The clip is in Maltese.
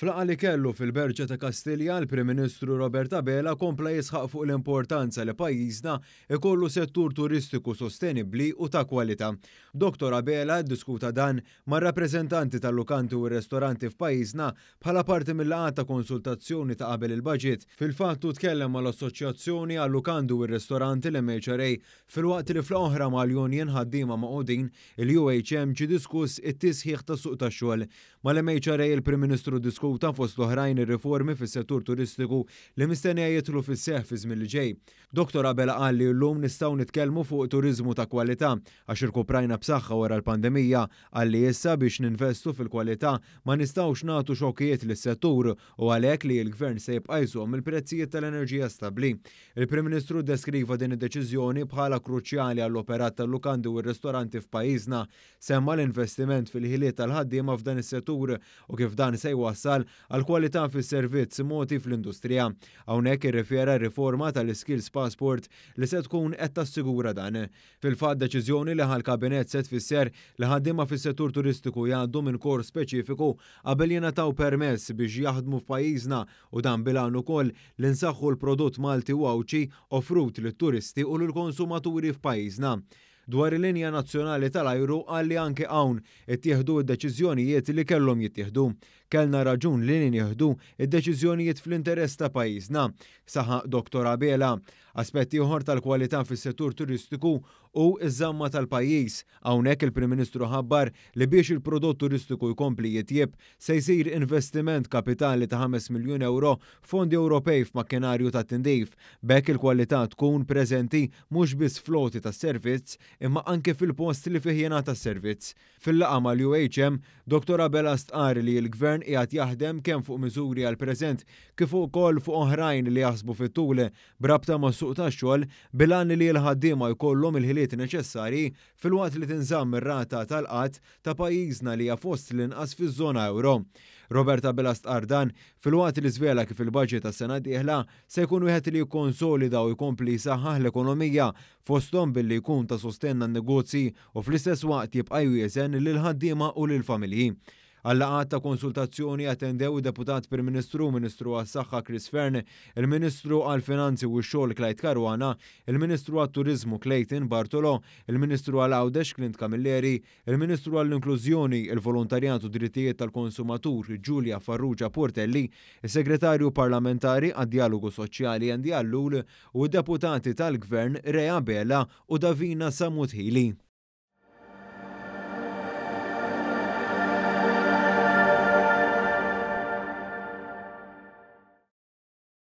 Flaqa li kellu fil-Berġa ta' Kastilja, l-Prim Ministru Robert Abela kompla jisħaq fuq l-importanza li pajjiżna ikollu settur turistiku sostenibbli u ta' kwalità. Dr. Abela ddiskuta dan ma' rappreżentanti tal-lukanti u ristoranti f'pajjiżna bħala parti mill-laqgħa ta' konsultazzjoni ta' qabel il-budget. Fil-fattu tkellem mal-Assoċjazzjoni għall-Lukanti u ristoranti l-MHRA fil-waqt li fl-oħra mal-Union ħaddiema maqudin il-UHM ġi diskuss it-tisħiħ ta' suq tax-xogħol. Mal-MHRA il-Prim Ministru diskuta fost l-oħrajn ir-riformi fis-settur turistiku li mistennija jidħlu fis-seħħ fi żmien li ġej. Dr. Abela qal li llum nistgħu nitkellmu fuq turiżmu ta' kwalità għax irkuprajna b'saħħa wara l-pandemija għalli issa biex ninvestu fil-kwalità ma nistgħux nagħtu xokkijiet lis-settur u għalhekk li l-Gvern se jibqa' jżomm il-prezzijiet tal-enerġija stabbli. Il-Prim Ministru deskriva din id-deċiżjoni bħala kruċjali għall-operat tal-lukandi u r-ristoranti f'pajjiżna, semma l-investiment fil-ħiliet tal-ħaddiema f'dan is-settur u kif dan se jwassal għal kwalità fis-servizz moti fl-industrija. Hawnhekk irrifera r-riforma tal-Skills Passport li se tkun qed tassigura dan. Fil-fatt deċiżjoni li ħall-Kabinett se tfisser li ħaddiema fis-settur turistiku jgħaddu minn kors speċifiku qabel jingħataw permess biex jaħdmu f'pajjiżna u dan bilan ukoll li nsaħħu l-prodott Malti wawċi offrut lit-turisti u lill-konsumaturi f'pajjiżna. Dwar il-linja nazzjonali tal-ajru għalli anke hawn ittieħdu d-deċiżjonijiet li kellhom jittieħdu. Kellna raġun li nieħdu id-deċiżjonijiet fl-interess ta' pajjiżna, saħaq Dr. Abela. Aspetti oħor tal-kwalità fis-settur turistiku u ż-żamma tal-pajjiż. Hawnhekk il-Prim Ministru ħabbar li biex il-prodott turistiku jkompli jitjieb se jsir investiment kapitali ta' 5 miljun euro fondi Ewropej f'makkinarju ta' tindif. B'hekk il-kwalità tkun preżenti mhux biss floti tas-servizz imma anke fil-post li fih jingħata s-servizz. Fil-laqgħa mal-UHM, Dr. Abela stqar li l-Gvern qiegħed jaħdem kemm fuq miżuri għall-preżent kif ukoll fuq oħrajn li jaħsbu fit-tul brabta ma' suq tax-xogħol bilan li l-ħaddiema jkollhom il-ħiliet neċessarji filwaqt li tinżamm ir-rata tal-qatt ta' pajjiżna li hija fost l-inqas fiż-żona euro. Robert Abela stqar dan filwaqt li żvela kif il-budget tas-sena d-dieħla se jkun wieħed li jikkonsolida u jkompli jsaħħaħ l-ekonomija fosthom billi jkun ta' sostenna n-negozji u fl-istess waqt jibqa' jwiesen lill-ħaddiema u lill-familji. Għall-laqgħat ta' konsultazzjoni attendew deputat Prim Ministru, Ministru għas-Saħħa Chris Fern, il-Ministru għall-Finanzi u x-Xogħol Klajt Karwana, il-Ministru għat-Turiżmu Clayton Bartolo, il-Ministru għall-Għawdex Clint Camilleri, il-Ministru għall-Inklużjoni, il-Volontarjat u Drittijiet tal-Konsumatur Giulia Farrugia Portelli, is-Segretarju Parlamentari għad-Dialogu Soċjali Andy Allul u d-deputati tal-Gvern Rea Bela u Davina Sammuthili.